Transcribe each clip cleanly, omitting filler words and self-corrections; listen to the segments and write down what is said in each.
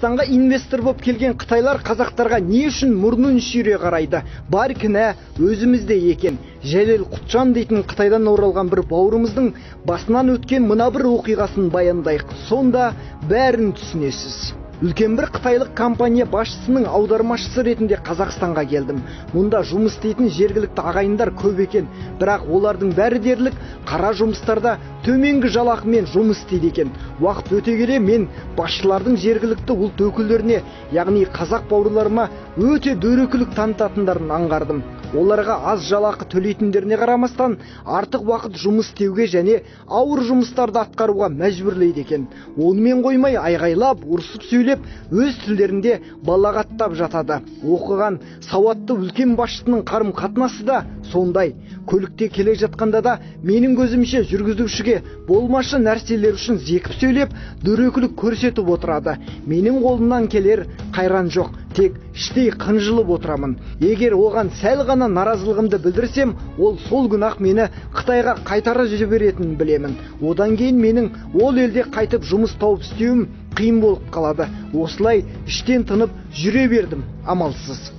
Қазақстанға инвестор болып келген қытайлар қазақтарға не үшін мұрнын шүйре қарайды? Бар кінә өзімізде екен. Жәлел Құтжан дейтін Қытайдан оралған бір бауырымыздың басынан өткен мына бір оқиғасын баяндайық. Сонда бәрін түсінесіз. Үлкен бір қытайлық компания басшысының аудармашысы ретінде Қазақстанға келдім. Мұнда жұмыс істейтін жергілікті ағайындар көп екен, бірақ олардың бәрі дерлік қара жұмыстарда төменгі жалақымен жұмыс істейді екен. Уақыт өте келе мен басшылардың жергілікті ұлт өкілдеріне, яғни қазақ бауырларыма өте дөрекілік танытатындарын аңғардым. Оларға аз жалақы төлейтіндеріне қарамастан артық уақыт жұмыс істеуге және ауыр жұмыстарды атқаруға мәжбүрлейді екен. Онымен қоймай айғайлап, ұрсып сөйлеп, өз тілдерінде балағаттап жатады. Оқыған сауатты үлкен басшының қарым-қатынасы да сондай. Көлікте келе жатқанда да менің көзімше жүргізушіге болмашы нәрселер үшін зекіп сөйлеп, дөрекілік көрсетіп отырады. Менің қолымнан келер қайран жоқ, тек іштей қынжылып отырамын. Егер оған сәл ғана наразылығымды білдірсем, ол сол күні-ақ мені Қытайға қайтарып жіберетінін білемін. Одан кейін менің ол елде қайтып жұмыс тауып істеуім қиын болып қалады. Осылай іштен тынып жүре бердім, амалсыз.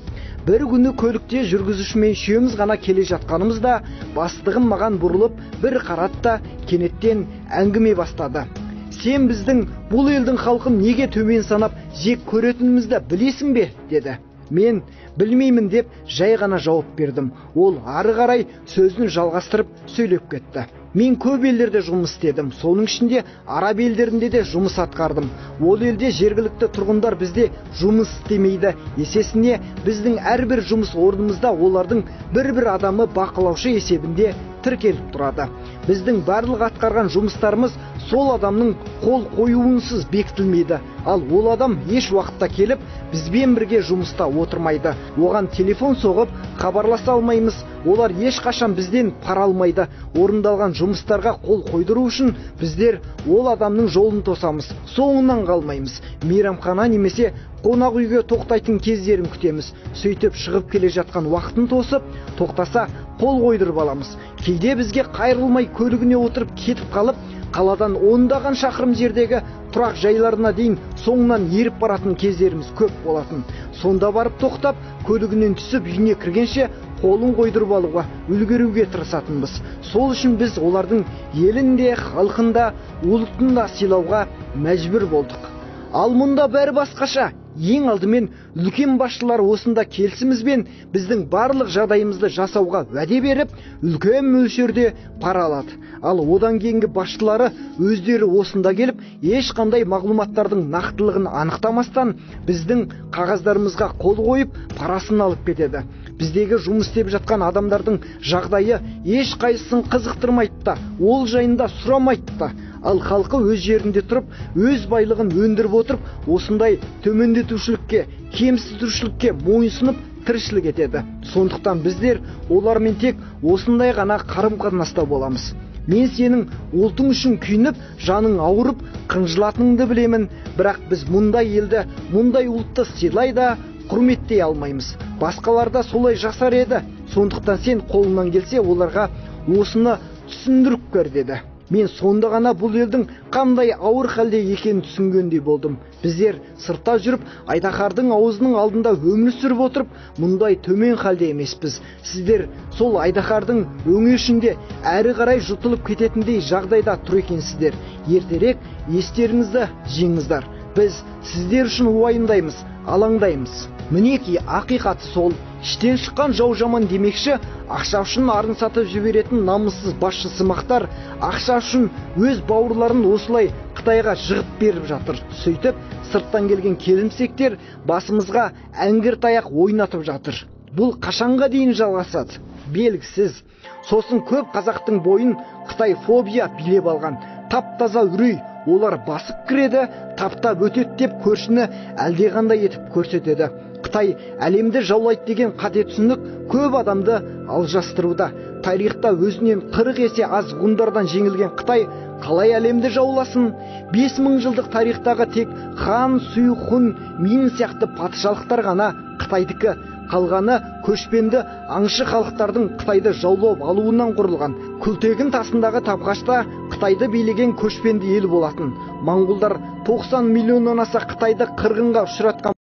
Бір күні көлікте жүргізушімен үшеуміз ғана келе жатқанымызда бастығым маған бұрылып бір қарады да кенеттен әңгіме бастады. Сен біздің бұл елдің халқын неге төмен санап жек көретінімізді білесің бе? Деді. Мен білмеймін деп жай ғана жауап бердім. Ол ары қарай сөзін жалғастырып сөйлеп кетті. Мен көп елдерде жұмыс істедім. Соның ішінде араб елдерінде де жұмыс атқардым. Ол елде жергілікті тұрғындар бізде жұмыс істемейді. Есесіне біздің әрбір жұмыс орнымызда олардың бір-бір адамы бақылаушы есебінде тіркеліп тұрады. Біздің барлық атқарған жұмыстарымыз сол адамның қол қоюынсыз бекітілмейді. Ал ол адам еш уақытта келіп бізбен бірге жұмыста отырмайды. Оған телефон соғып хабарласа алмаймыз. Олар ешқашан бізден пара алмайды. Орындалған жұмыстарға қол қойдыру үшін біздер ол адамның жолын тосамыз, соңынан қалмаймыз. Мейрамхана немесе қонақ үйге тоқтайтын кездерін күтеміз. Сөйтіп шығып келе жатқан уақытын тосып, тоқтаса қол қойдырып аламыз. Кейде бізге қайырылмай көлігіне отырып кетіп қалып, қаладан ондаған шақырым жердегі тұрақ жайларына дейін соңынан еріп баратын кездеріміз көп болатын. Сонда барып тоқтап, көлігінен түсіп үйіне кіргенше қолын қойдырып алуға үлгеруге тырысатынбыз. Сол үшін біз олардың елінде, халқында, ұлтында сыйлауға мәжбүр болдық. Ал мұнда бәрі басқаша. Ең алдымен үлкен басшылар осында келісімізбен біздің барлық жағдайымызды жасауға уәде беріп, үлкен мөлшерде пара алады. Ал одан кейінгі басшылары өздері осында келіп, ешқандай мағлұматтардың нақтылығын анықтамастан біздің қағаздарымызға қол қойып, парасын алып кетеді. Біздегі жұмыс істеп жатқан адамдардың жағдайы ешқайсысын қызықтырмайды да, ол жайында сұрамайды да. Ал халқы өз жерінде тұрып, өз байлығын өндіріп отырып, осындай төмендетушілікке, кемсітушілікке мойынсынып тіршілік етеді. Сондықтан біздер олармен тек осындай ғана қарым-қатынаста боламыз. Мен сенің ұлтың үшін күйініп, жаның ауырып, қынжылатыныңды білемін, бірақ біз мұндай елді, мұндай ұлтты сыйлай да, құрметтей алмаймыз. Басқаларда солай жасар еді. Сондықтан сен қолыңнан келсе оларға осыны түсіндіріп көр, деді. Мен сонда ғана бұл елдің қандай ауыр халде екенін түсінгендей болдым. Біздер сыртта жүріп, айдаһардың аузының алдында өмір сүріп отырып, мұндай төмен халде емеспіз. Сіздер сол айдаһардың өңешінде әрі қарай жұтылып кететіндей жағдайда тұр екенсіздер. Ертерек естеріңізді жиыңыздар. Біз сіздер үшін уайымдаймыз, алаңдаймыз. Мінеки ақиқаты сол. Іштен шыққан жау жаман демекші, ақша үшін арын сатып жіберетін намыссыз басшысы мақтар, ақша үшін өз бауырларын осылай Қытайға жығып беріп жатыр. Сөйтіп, сырттан келген келімсектер басымызға әңгір таяқ ойнатып жатыр. Бұл қашанға дейін жалғасады? Белгісіз. Сосын көп қазақтың бойын Қытай фобия билеп алған. Тап-таза үрей. Олар басып кіреді, таптап өтеді деп көршіні әлдеқандай етіп көрсетеді. Қытай әлемді жаулайды деген қате түсінік көп адамды алжастыруда. Тарихта өзінен 40 есе аз ғұндардан жеңілген Қытай қалай әлемді жауласын? 5000 жылдық тарихтағы тек хан, Сүй, Хун, Мин сияқты патшалықтар ғана Қытайдікі. Қалғаны көшпенді аңшы халықтардың Қытайды жаулап алуынан құрылған. Күлтегін тасындағы тапқашта Қытайды билеген көшпенді ел болатын. Моңғолдар 90 миллионнан аса Қытайды қырғынға ұшыратқан